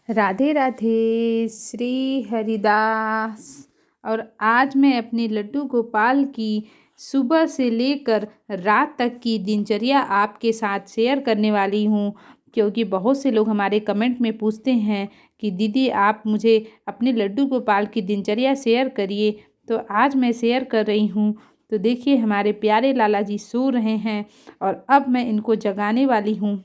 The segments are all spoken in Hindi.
राधे राधे श्री हरिदास। और आज मैं अपने लड्डू गोपाल की सुबह से लेकर रात तक की दिनचर्या आपके साथ शेयर करने वाली हूँ, क्योंकि बहुत से लोग हमारे कमेंट में पूछते हैं कि दीदी आप मुझे अपने लड्डू गोपाल की दिनचर्या शेयर करिए। तो आज मैं शेयर कर रही हूँ। तो देखिए हमारे प्यारे लाला जी सो रहे हैं और अब मैं इनको जगाने वाली हूँ।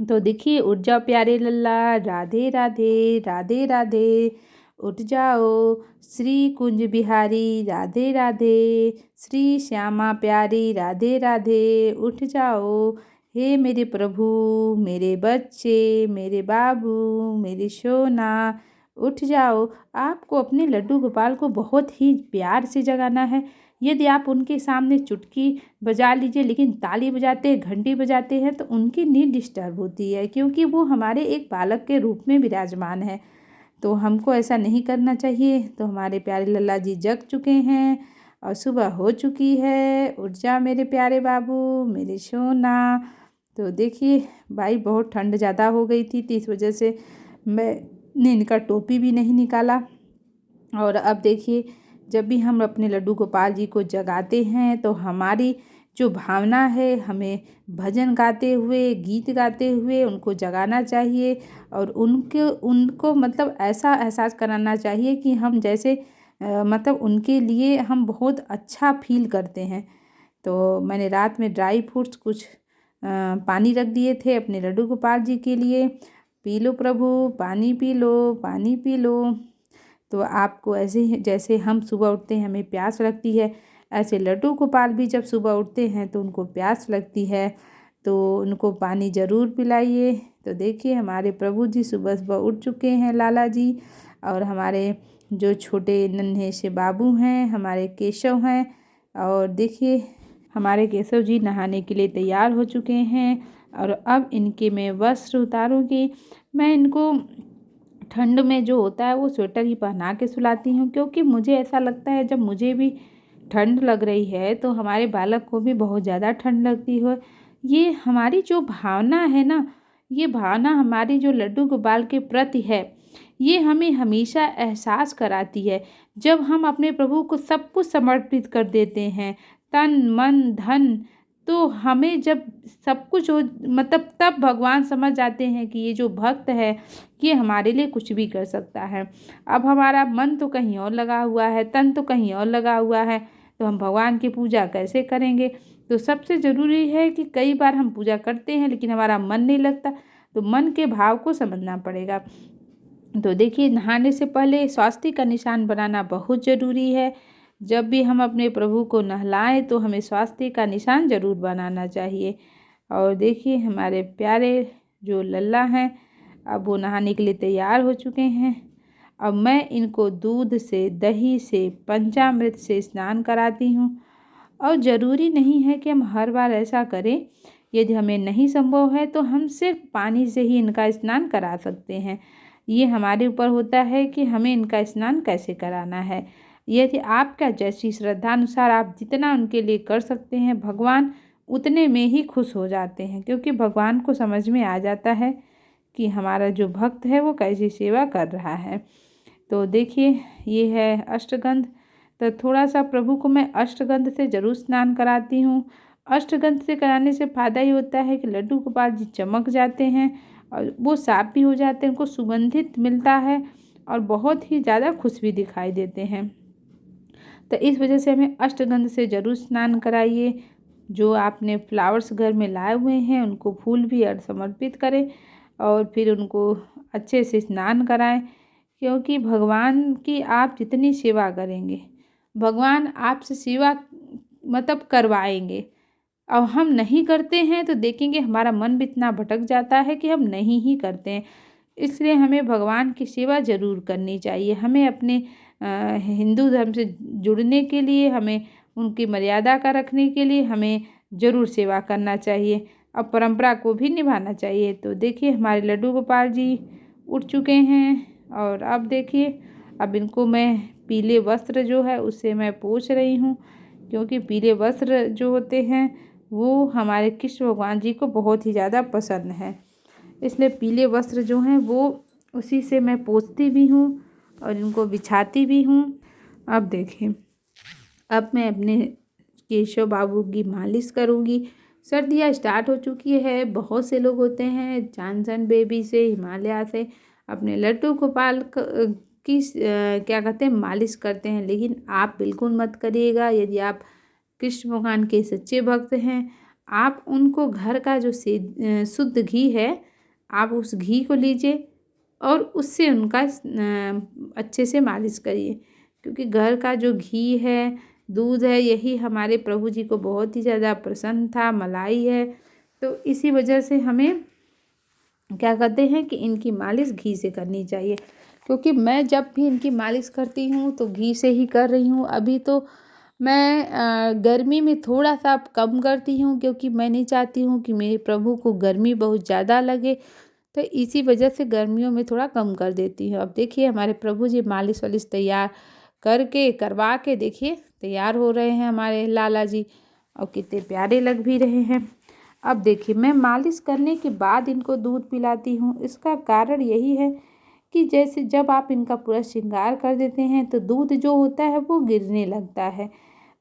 तो देखिए, उठ जाओ प्यारे लल्ला, राधे राधे राधे राधे। उठ जाओ श्री कुंज बिहारी, राधे राधे। श्री श्यामा प्यारी, राधे राधे। उठ जाओ हे मेरे प्रभु, मेरे बच्चे, मेरे बाबू, मेरी सोना, उठ जाओ। आपको अपने लड्डू गोपाल को बहुत ही प्यार से जगाना है। यदि आप उनके सामने चुटकी बजा लीजिए, लेकिन ताली बजाते हैं, घंटी बजाते हैं, तो उनकी नींद डिस्टर्ब होती है, क्योंकि वो हमारे एक बालक के रूप में विराजमान है। तो हमको ऐसा नहीं करना चाहिए। तो हमारे प्यारे लल्ला जी जग चुके हैं और सुबह हो चुकी है। उठ जा मेरे प्यारे बाबू, मेरे सोना। तो देखिए भाई, बहुत ठंड ज़्यादा हो गई थी, तो इस वजह से मैंने इनका टोपी भी नहीं निकाला। और अब देखिए, जब भी हम अपने लड्डू गोपाल जी को जगाते हैं तो हमारी जो भावना है, हमें भजन गाते हुए, गीत गाते हुए उनको जगाना चाहिए। और उनको मतलब ऐसा एहसास कराना चाहिए कि हम जैसे मतलब उनके लिए हम बहुत अच्छा फील करते हैं। तो मैंने रात में ड्राई फ्रूट्स कुछ पानी रख दिए थे अपने लड्डू गोपाल जी के लिए। पी लो प्रभु, पानी पी लो, पानी पी लो। तो आपको ऐसे ही जैसे हम सुबह उठते हैं हमें प्यास लगती है, ऐसे लड्डू गोपाल भी जब सुबह उठते हैं तो उनको प्यास लगती है। तो उनको पानी ज़रूर पिलाइए। तो देखिए हमारे प्रभु जी सुबह सुबह उठ चुके हैं लाला जी। और हमारे जो छोटे नन्हे से बाबू हैं, हमारे केशव हैं। और देखिए हमारे केशव जी नहाने के लिए तैयार हो चुके हैं। और अब इनके मैं वस्त्र उतारूँगी। मैं इनको ठंड में जो होता है वो स्वेटर ही पहना के सुलाती हूँ, क्योंकि मुझे ऐसा लगता है जब मुझे भी ठंड लग रही है तो हमारे बालक को भी बहुत ज़्यादा ठंड लगती हो। ये हमारी जो भावना है ना, ये भावना हमारी जो लड्डू गोपाल के प्रति है, ये हमें हमेशा एहसास कराती है। जब हम अपने प्रभु को सब कुछ समर्पित कर देते हैं, तन मन धन, तो हमें जब सब कुछ हो मतलब तब भगवान समझ जाते हैं कि ये जो भक्त है ये हमारे लिए कुछ भी कर सकता है। अब हमारा मन तो कहीं और लगा हुआ है, तन तो कहीं और लगा हुआ है, तो हम भगवान की पूजा कैसे करेंगे। तो सबसे ज़रूरी है कि कई बार हम पूजा करते हैं लेकिन हमारा मन नहीं लगता, तो मन के भाव को समझना पड़ेगा। तो देखिए, नहाने से पहले स्वास्ति का निशान बनाना बहुत ज़रूरी है। जब भी हम अपने प्रभु को नहलाएं तो हमें स्वास्ति का निशान ज़रूर बनाना चाहिए। और देखिए हमारे प्यारे जो लल्ला हैं, अब वो नहाने के लिए तैयार हो चुके हैं। अब मैं इनको दूध से, दही से, पंचामृत से स्नान कराती हूँ। और ज़रूरी नहीं है कि हम हर बार ऐसा करें। यदि हमें नहीं संभव है तो हम सिर्फ पानी से ही इनका स्नान करा सकते हैं। ये हमारे ऊपर होता है कि हमें इनका स्नान कैसे कराना है। यदि आपका जैसी श्रद्धानुसार आप जितना उनके लिए कर सकते हैं, भगवान उतने में ही खुश हो जाते हैं, क्योंकि भगवान को समझ में आ जाता है कि हमारा जो भक्त है वो कैसी सेवा कर रहा है। तो देखिए ये है अष्टगंध। तो थोड़ा सा प्रभु को मैं अष्टगंध से ज़रूर स्नान कराती हूँ। अष्टगंध से कराने से फ़ायदा ही होता है कि लड्डू गोपाल जी चमक जाते हैं और वो साफ भी हो जाते हैं, उनको सुगंधित मिलता है और बहुत ही ज़्यादा खुश भी दिखाई देते हैं। तो इस वजह से हमें अष्टगंध से ज़रूर स्नान कराइए। जो आपने फ्लावर्स घर में लाए हुए हैं उनको फूल भी समर्पित करें और फिर उनको अच्छे से स्नान कराएं, क्योंकि भगवान की आप जितनी सेवा करेंगे भगवान आपसे सेवा मतलब करवाएंगे। और हम नहीं करते हैं तो देखेंगे हमारा मन भी इतना भटक जाता है कि हम नहीं ही करते हैं। इसलिए हमें भगवान की सेवा ज़रूर करनी चाहिए। हमें अपने हिंदू धर्म से जुड़ने के लिए, हमें उनकी मर्यादा का रखने के लिए हमें ज़रूर सेवा करना चाहिए और परंपरा को भी निभाना चाहिए। तो देखिए हमारे लड्डू गोपाल जी उठ चुके हैं। और अब देखिए, अब इनको मैं पीले वस्त्र जो है उससे मैं पोंछ रही हूँ, क्योंकि पीले वस्त्र जो होते हैं वो हमारे कृष्ण भगवान जी को बहुत ही ज़्यादा पसंद है। इसलिए पीले वस्त्र जो हैं वो उसी से मैं पोंछती भी हूँ और इनको बिछाती भी हूँ। अब देखिए, अब मैं अपने केशव बाबू की मालिश करूँगी। सर्दियाँ स्टार्ट हो चुकी है। बहुत से लोग होते हैं जॉनसन बेबी से, हिमालय से अपने लड्डू गोपाल की क्या कहते हैं मालिश करते हैं, लेकिन आप बिल्कुल मत करिएगा। यदि आप कृष्ण भगवान के सच्चे भक्त हैं, आप उनको घर का जो शुद्ध घी है, आप उस घी को लीजिए और उससे उनका अच्छे से मालिश करिए, क्योंकि घर का जो घी है, दूध है, यही हमारे प्रभु जी को बहुत ही ज़्यादा पसंद था, मलाई है। तो इसी वजह से हमें क्या कहते हैं कि इनकी मालिश घी से करनी चाहिए, क्योंकि मैं जब भी इनकी मालिश करती हूँ तो घी से ही कर रही हूँ। अभी तो मैं गर्मी में थोड़ा सा कम करती हूँ, क्योंकि मैं नहीं चाहती हूँ कि मेरे प्रभु को गर्मी बहुत ज़्यादा लगे, तो इसी वजह से गर्मियों में थोड़ा कम कर देती हूँ। अब देखिए हमारे प्रभु जी मालिश वालिश तैयार करवा के देखिए तैयार हो रहे हैं हमारे लाला जी, और कितने प्यारे लग भी रहे हैं। अब देखिए, मैं मालिश करने के बाद इनको दूध पिलाती हूँ। इसका कारण यही है कि जैसे जब आप इनका पूरा श्रृंगार कर देते हैं तो दूध जो होता है वो गिरने लगता है,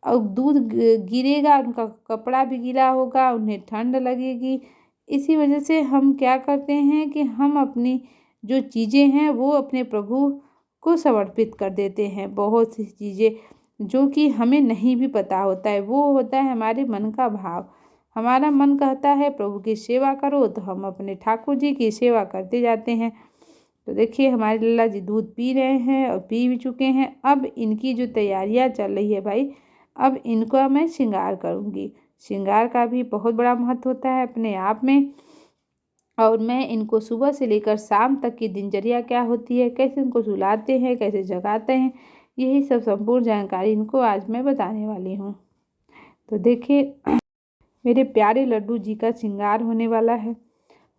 और दूध गिरेगा, उनका कपड़ा भी गीला होगा, उन्हें ठंड लगेगी। इसी वजह से हम क्या करते हैं कि हम अपनी जो चीज़ें हैं वो अपने प्रभु को समर्पित कर देते हैं। बहुत सी चीज़ें जो कि हमें नहीं भी पता होता है, वो होता है हमारे मन का भाव। हमारा मन कहता है प्रभु की सेवा करो, तो हम अपने ठाकुर जी की सेवा करते जाते हैं। तो देखिए हमारे लल्ला जी दूध पी रहे हैं और पी भी चुके हैं। अब इनकी जो तैयारियां चल रही है भाई, अब इनको मैं श्रृंगार करूँगी। श्रृंगार का भी बहुत बड़ा महत्व होता है अपने आप में, और मैं इनको सुबह से लेकर शाम तक की दिनचर्या क्या होती है, कैसे इनको सुलाते हैं, कैसे जगाते हैं, यही सब संपूर्ण जानकारी इनको आज मैं बताने वाली हूँ। तो देखिए मेरे प्यारे लड्डू जी का श्रृंगार होने वाला है।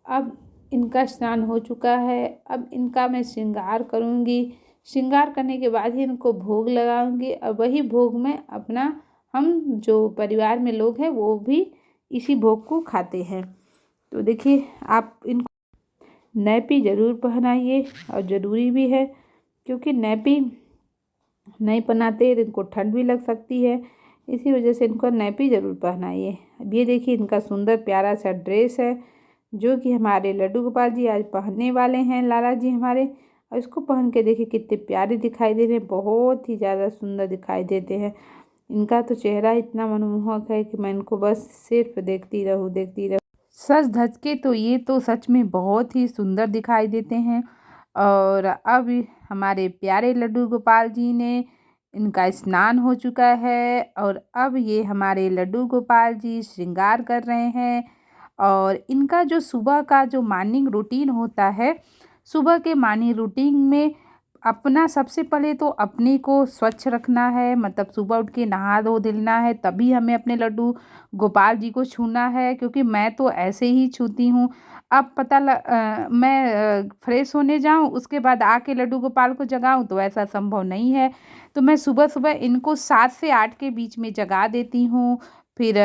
अब इनका स्नान हो चुका है, अब इनका मैं श्रृंगार करूँगी। श्रृंगार करने के बाद ही इनको भोग लगाऊंगी, और वही भोग में अपना हम जो परिवार में लोग हैं वो भी इसी भोग को खाते हैं। तो देखिए आप इनको नैपी ज़रूर पहनाइए, और ज़रूरी भी है, क्योंकि नैपी नहीं पहनाते तो इनको ठंड भी लग सकती है। इसी वजह से इनको नैपी ज़रूर पहनाइए। अब ये देखिए इनका सुंदर प्यारा सा ड्रेस है, जो कि हमारे लड्डू गोपाल जी आज पहनने वाले हैं, लाला जी हमारे। और इसको पहन के देखिए कितने प्यारे दिखाई दे रहे हैं, बहुत ही ज़्यादा सुंदर दिखाई देते हैं। इनका तो चेहरा इतना मनमोहक है कि मैं इनको बस सिर्फ देखती रहूँ। सज धज के तो ये तो सच में बहुत ही सुंदर दिखाई देते हैं। और अब हमारे प्यारे लड्डू गोपाल जी ने इनका स्नान हो चुका है, और अब ये हमारे लड्डू गोपाल जी श्रृंगार कर रहे हैं। और इनका जो सुबह का जो मॉर्निंग रूटीन होता है, सुबह के मॉर्निंग रूटीन में अपना सबसे पहले तो अपने को स्वच्छ रखना है, मतलब सुबह उठ के नहा धो धुलना है, तभी हमें अपने लड्डू गोपाल जी को छूना है, क्योंकि मैं तो ऐसे ही छूती हूँ। अब मैं फ्रेश होने जाऊँ, उसके बाद आके लड्डू गोपाल को जगाऊँ, तो ऐसा संभव नहीं है। तो मैं सुबह सुबह इनको 7 से 8 के बीच में जगा देती हूँ। फिर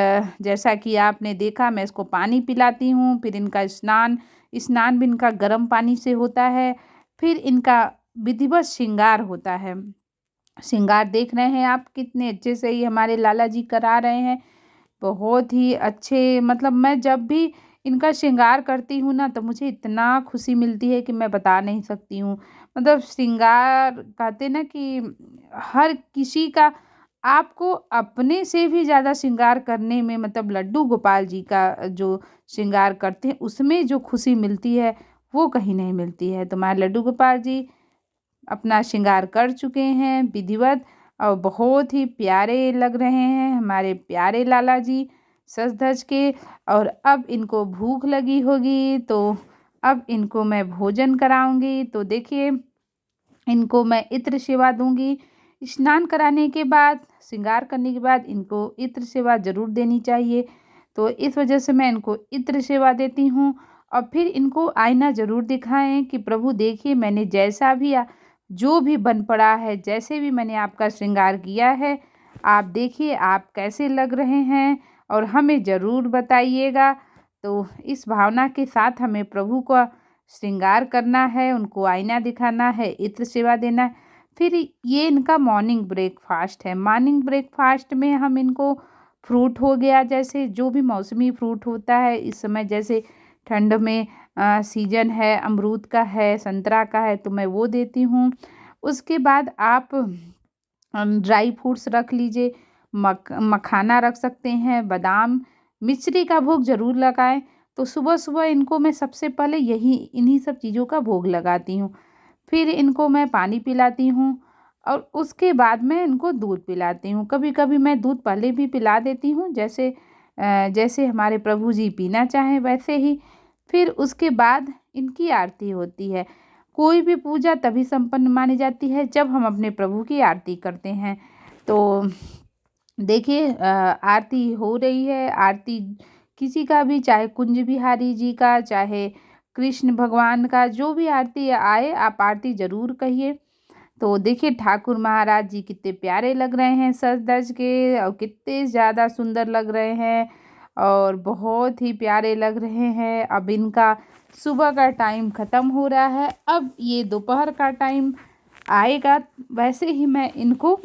जैसा कि आपने देखा, मैं इसको पानी पिलाती हूँ। फिर इनका स्नान भी इनका गर्म पानी से होता है। फिर इनका विधिवत श्रृंगार होता है। श्रृंगार देख रहे हैं आप, कितने अच्छे से ही हमारे लाला जी करा रहे हैं, बहुत ही अच्छे। मतलब मैं जब भी इनका श्रृंगार करती हूँ ना, तो मुझे इतना खुशी मिलती है कि मैं बता नहीं सकती हूँ। मतलब श्रृंगार कहते ना कि हर किसी का, आपको अपने से भी ज़्यादा श्रृंगार करने में, मतलब लड्डू गोपाल जी का जो श्रृंगार करते हैं उसमें जो खुशी मिलती है वो कहीं नहीं मिलती है। तो हमारे लड्डू गोपाल जी अपना श्रृंगार कर चुके हैं विधिवत, और बहुत ही प्यारे लग रहे हैं हमारे प्यारे लाला जी सज धज के। और अब इनको भूख लगी होगी, तो अब इनको मैं भोजन कराऊंगी। तो देखिए इनको मैं इत्र सेवा दूंगी। स्नान कराने के बाद, श्रृंगार करने के बाद इनको इत्र सेवा ज़रूर देनी चाहिए। तो इस वजह से मैं इनको इत्र सेवा देती हूँ। और फिर इनको आईना ज़रूर दिखाएं कि प्रभु देखिए, मैंने जैसा भी जो भी बन पड़ा है, जैसे भी मैंने आपका श्रृंगार किया है, आप देखिए आप कैसे लग रहे हैं, और हमें ज़रूर बताइएगा। तो इस भावना के साथ हमें प्रभु का श्रृंगार करना है, उनको आईना दिखाना है, इत्र सेवा देना है। फिर ये इनका मॉर्निंग ब्रेकफास्ट है। मॉर्निंग ब्रेकफास्ट में हम इनको फ्रूट हो गया, जैसे जो भी मौसमी फ्रूट होता है इस समय, जैसे ठंड में सीजन है अमरूद का है, संतरा का है, तो मैं वो देती हूँ। उसके बाद आप ड्राई फ्रूट्स रख लीजिए, मखाना रख सकते हैं, बादाम, मिश्री का भोग ज़रूर लगाएं। तो सुबह सुबह इनको मैं सबसे पहले इन्हीं सब चीज़ों का भोग लगाती हूँ। फिर इनको मैं पानी पिलाती हूँ और उसके बाद मैं इनको दूध पिलाती हूँ। कभी कभी मैं दूध पहले भी पिला देती हूँ, जैसे हमारे प्रभु जी पीना चाहें वैसे ही। फिर उसके बाद इनकी आरती होती है। कोई भी पूजा तभी संपन्न मानी जाती है जब हम अपने प्रभु की आरती करते हैं। तो देखिए आरती हो रही है। आरती किसी का भी, चाहे कुंज बिहारी जी का, चाहे कृष्ण भगवान का, जो भी आरती आए आप आरती ज़रूर कहिए। तो देखिए ठाकुर महाराज जी कितने प्यारे लग रहे हैं सज धज के, और कितने ज़्यादा सुंदर लग रहे हैं और बहुत ही प्यारे लग रहे हैं। अब इनका सुबह का टाइम ख़त्म हो रहा है, अब ये दोपहर का टाइम आएगा। वैसे ही मैं इनको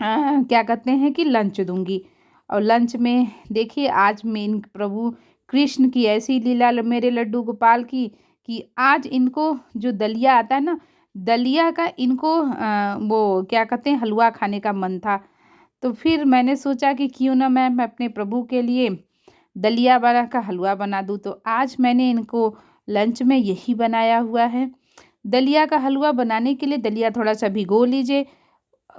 क्या कहते हैं कि लंच दूंगी। और लंच में देखिए आज मैं प्रभु कृष्ण की ऐसी लीला मेरे लड्डू गोपाल की, कि आज इनको जो दलिया आता है ना, दलिया का इनको वो क्या कहते हैं हलवा खाने का मन था। तो फिर मैंने सोचा कि क्यों ना मैं अपने प्रभु के लिए दलिया वाला का हलवा बना दूँ। तो आज मैंने इनको लंच में यही बनाया हुआ है। दलिया का हलवा बनाने के लिए दलिया थोड़ा सा भिगो लीजिए,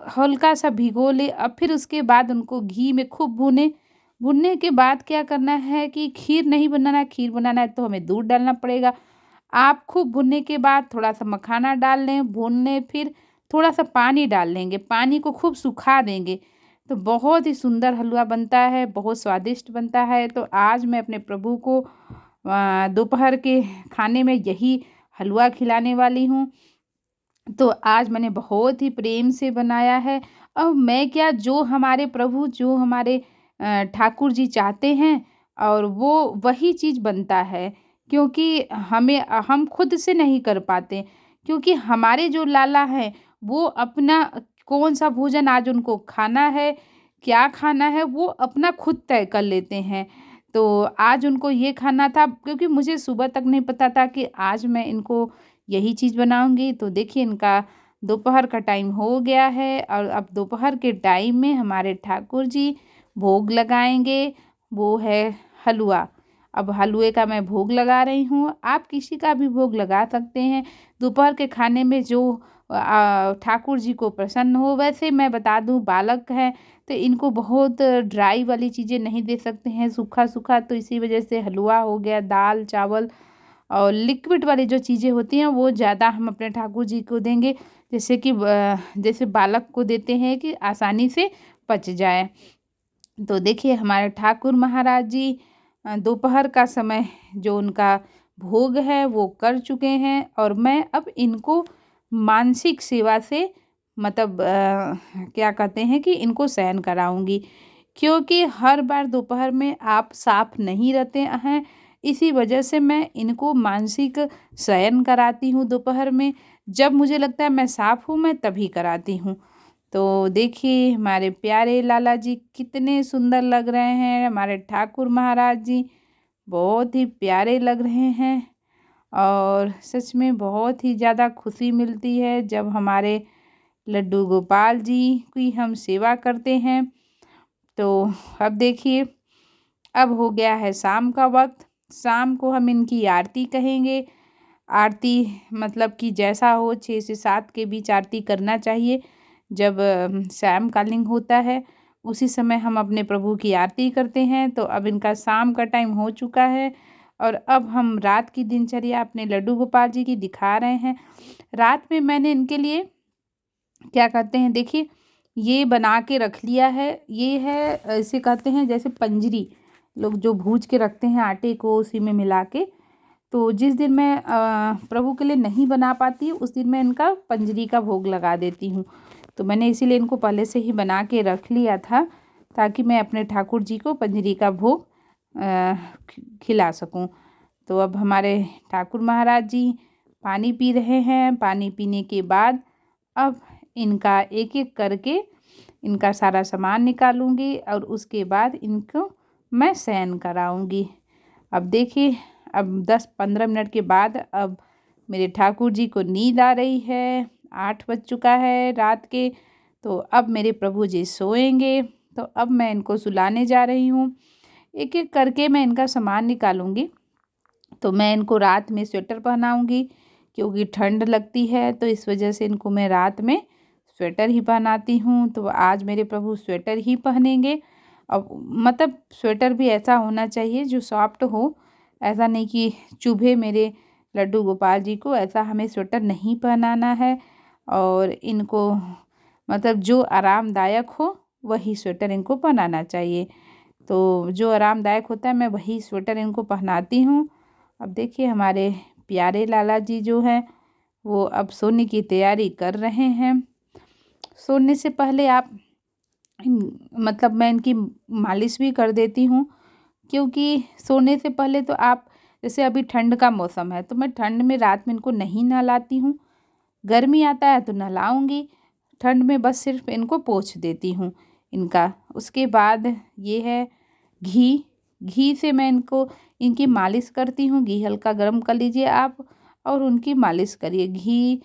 हल्का सा भिगो ले। अब फिर उसके बाद उनको घी में खूब भूनने के बाद क्या करना है कि खीर नहीं बनाना है। खीर बनाना है तो हमें दूध डालना पड़ेगा। आप खूब भुनने के बाद थोड़ा सा मखाना डाल लें, भून लें, फिर थोड़ा सा पानी डाल लेंगे, पानी को खूब सुखा देंगे, तो बहुत ही सुंदर हलवा बनता है, बहुत स्वादिष्ट बनता है। तो आज मैं अपने प्रभु को दोपहर के खाने में यही हलवा खिलाने वाली हूँ। तो आज मैंने बहुत ही प्रेम से बनाया है। अब मैं क्या, जो हमारे प्रभु, जो हमारे ठाकुर जी चाहते हैं और वो वही चीज़ बनता है। क्योंकि हम खुद से नहीं कर पाते, क्योंकि हमारे जो लाला हैं वो अपना कौन सा भोजन आज उनको खाना है, क्या खाना है, वो अपना खुद तय कर लेते हैं। तो आज उनको ये खाना था, क्योंकि मुझे सुबह तक नहीं पता था कि आज मैं इनको यही चीज़ बनाऊंगी। तो देखिए इनका दोपहर का टाइम हो गया है और अब दोपहर के टाइम में हमारे ठाकुर जी भोग लगाएंगे, वो है हलवा। अब हलवे का मैं भोग लगा रही हूँ, आप किसी का भी भोग लगा सकते हैं दोपहर के खाने में जो ठाकुर जी को प्रसन्न हो। वैसे मैं बता दूँ बालक हैं तो इनको बहुत ड्राई वाली चीज़ें नहीं दे सकते हैं, सूखा सूखा, तो इसी वजह से हलवा हो गया, दाल चावल और लिक्विड वाली जो चीज़ें होती हैं वो ज़्यादा हम अपने ठाकुर जी को देंगे, जैसे कि जैसे बालक को देते हैं कि आसानी से पच जाए। तो देखिए हमारे ठाकुर महाराज जी दोपहर का समय जो उनका भोग है वो कर चुके हैं और मैं अब इनको मानसिक सेवा से मतलब क्या कहते हैं कि इनको शयन कराऊंगी, क्योंकि हर बार दोपहर में आप साफ नहीं रहते हैं। इसी वजह से मैं इनको मानसिक शयन कराती हूँ दोपहर में। जब मुझे लगता है मैं साफ हूँ मैं तभी कराती हूँ। तो देखिए हमारे प्यारे लाला जी कितने सुंदर लग रहे हैं, हमारे ठाकुर महाराज जी बहुत ही प्यारे लग रहे हैं। और सच में बहुत ही ज़्यादा खुशी मिलती है जब हमारे लड्डू गोपाल जी की हम सेवा करते हैं। तो अब देखिए अब हो गया है शाम का वक्त। शाम को हम इनकी आरती कहेंगे। आरती मतलब कि जैसा हो 6 से 7 के बीच आरती करना चाहिए। जब सायंकालीन होता है उसी समय हम अपने प्रभु की आरती करते हैं। तो अब इनका शाम का टाइम हो चुका है और अब हम रात की दिनचर्या अपने लड्डू गोपाल जी की दिखा रहे हैं। रात में मैंने इनके लिए क्या कहते हैं, देखिए ये बना के रख लिया है। ये है इसे कहते हैं जैसे पंजरी, लोग जो भूज के रखते हैं आटे को उसी में मिला के। तो जिस दिन मैं प्रभु के लिए नहीं बना पाती उस दिन मैं इनका पंजरी का भोग लगा देती हूँ। तो मैंने इसीलिए इनको पहले से ही बना के रख लिया था ताकि मैं अपने ठाकुर जी को पंजरी का भोग खिला सकूँ। तो अब हमारे ठाकुर महाराज जी पानी पी रहे हैं। पानी पीने के बाद अब इनका एक एक करके इनका सारा सामान निकालूंगी और उसके बाद इनको मैं शयन कराऊंगी। अब देखिए, अब 10-15 मिनट के बाद अब मेरे ठाकुर जी को नींद आ रही है। 8 बज चुका है रात के। तो अब मेरे प्रभु जी सोएंगे। तो अब मैं इनको सुलाने जा रही हूँ। एक एक करके मैं इनका सामान निकालूंगी। तो मैं इनको रात में स्वेटर पहनाऊंगी क्योंकि ठंड लगती है, तो इस वजह से इनको मैं रात में स्वेटर ही पहनाती हूँ। तो आज मेरे प्रभु स्वेटर ही पहनेंगे। अब मतलब स्वेटर भी ऐसा होना चाहिए जो सॉफ्ट हो, ऐसा नहीं कि चुभे मेरे लड्डू गोपाल जी को। ऐसा हमें स्वेटर नहीं पहनाना है और इनको मतलब जो आरामदायक हो वही स्वेटर इनको पहनाना चाहिए। तो जो आरामदायक होता है मैं वही स्वेटर इनको पहनाती हूँ। अब देखिए, हमारे प्यारे लाला जी जो हैं वो अब सोने की तैयारी कर रहे हैं। सोने से पहले आप मतलब मैं इनकी मालिश भी कर देती हूँ, क्योंकि सोने से पहले तो आप जैसे अभी ठंड का मौसम है तो मैं ठंड में रात में इनको नहीं नहलाती हूँ। गर्मी आता है तो नहलाऊंगी, ठंड में बस सिर्फ इनको पोंछ देती हूँ इनका। उसके बाद ये है घी। घी से मैं इनकी मालिश करती हूँ। घी हल्का गर्म कर लीजिए आप और उनकी मालिश करिए। घी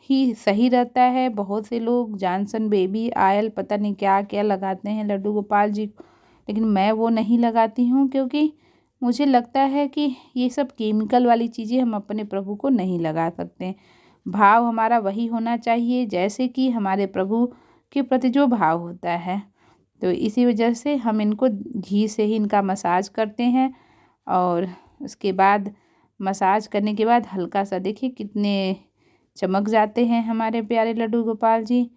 ही सही रहता है। बहुत से लोग जॉनसन बेबी ऑयल पता नहीं क्या क्या लगाते हैं लड्डू गोपाल जी को, लेकिन मैं वो नहीं लगाती हूँ क्योंकि मुझे लगता है कि ये सब केमिकल वाली चीज़ें हम अपने प्रभु को नहीं लगा सकते। भाव हमारा वही होना चाहिए जैसे कि हमारे प्रभु के प्रति जो भाव होता है। तो इसी वजह से हम इनको घी से ही इनका मसाज करते हैं। और उसके बाद मसाज करने के बाद हल्का सा देखिए कितने चमक जाते हैं हमारे प्यारे लड्डू गोपाल जी।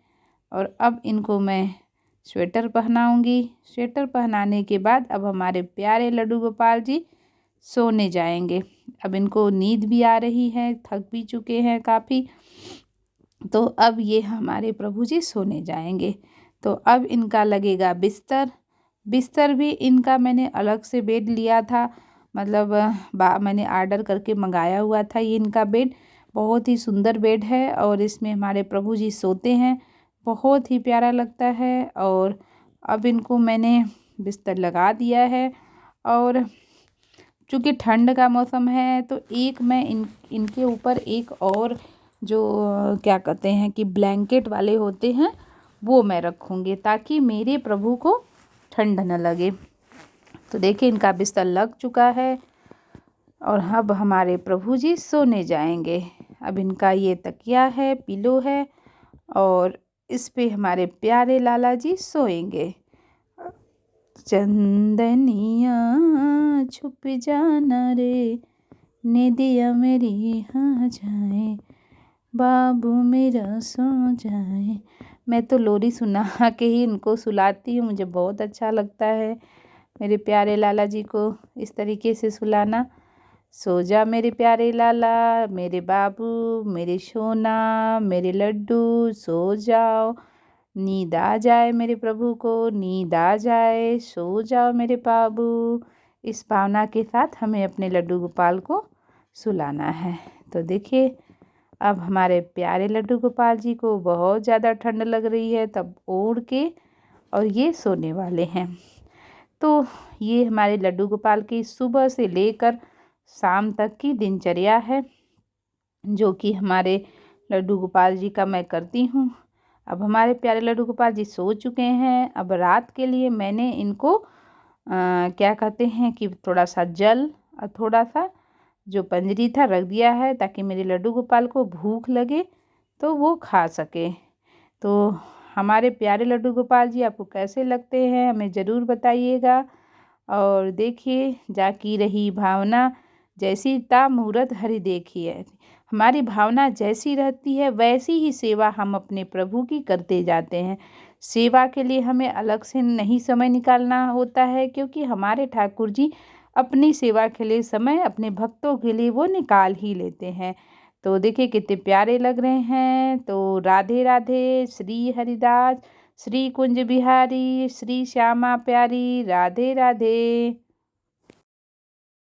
और अब इनको मैं स्वेटर पहनाऊंगी। स्वेटर पहनाने के बाद अब हमारे प्यारे लड्डू गोपाल जी सोने जाएंगे। अब इनको नींद भी आ रही है, थक भी चुके हैं काफ़ी। तो अब ये हमारे प्रभु जी सोने जाएंगे। तो अब इनका लगेगा बिस्तर। बिस्तर भी इनका मैंने अलग से बेड लिया था, मतलब मैंने आर्डर करके मंगाया हुआ था। ये इनका बेड बहुत ही सुंदर बेड है और इसमें हमारे प्रभु जी सोते हैं। बहुत ही प्यारा लगता है। और अब इनको मैंने बिस्तर लगा दिया है। और चूँकि ठंड का मौसम है तो एक मैं इनके ऊपर एक और जो क्या कहते हैं कि ब्लैंकेट वाले होते हैं वो मैं रखूँगी ताकि मेरे प्रभु को ठंड न लगे। तो देखिए, इनका बिस्तर लग चुका है और अब हमारे प्रभु जी सोने जाएंगे। अब इनका ये तकिया है, पिलो है और इस पे हमारे प्यारे लाला जी सोएंगे। चंदनिया छुप जाना रे, निदिया मेरी हाँ जाए, बाबू मेरा सो जाए। मैं तो लोरी सुना के ही इनको सुलाती हूँ। मुझे बहुत अच्छा लगता है मेरे प्यारे लाला जी को इस तरीके से सुलाना। सो जा मेरे प्यारे लाला, मेरे बाबू, मेरे सोना, मेरे लड्डू, सो जाओ। नींद आ जाए मेरे प्रभु को, नींद आ जाए, सो जाओ मेरे बाबू। इस भावना के साथ हमें अपने लड्डू गोपाल को सुलाना है। तो देखिए, अब हमारे प्यारे लड्डू गोपाल जी को बहुत ज़्यादा ठंड लग रही है, तब ओढ़ के और ये सोने वाले हैं। तो ये हमारे लड्डू गोपाल की सुबह से लेकर शाम तक की दिनचर्या है जो कि हमारे लड्डू गोपाल जी का मैं करती हूँ। अब हमारे प्यारे लड्डू गोपाल जी सो चुके हैं। अब रात के लिए मैंने इनको क्या कहते हैं कि थोड़ा सा जल और थोड़ा सा जो पंजरी था रख दिया है ताकि मेरे लड्डू गोपाल को भूख लगे तो वो खा सके। तो हमारे प्यारे लड्डू गोपाल जी आपको कैसे लगते हैं हमें ज़रूर बताइएगा। और देखिए, जाकी रही भावना जैसी ता मूरत हरि देखी है। हमारी भावना जैसी रहती है वैसी ही सेवा हम अपने प्रभु की करते जाते हैं। सेवा के लिए हमें अलग से नहीं समय निकालना होता है, क्योंकि हमारे ठाकुर जी अपनी सेवा के लिए समय अपने भक्तों के लिए वो निकाल ही लेते हैं। तो देखिए कितने प्यारे लग रहे हैं। तो राधे राधे, श्री हरिदास, श्री कुंज बिहारी, श्री श्यामा प्यारी, राधे राधे।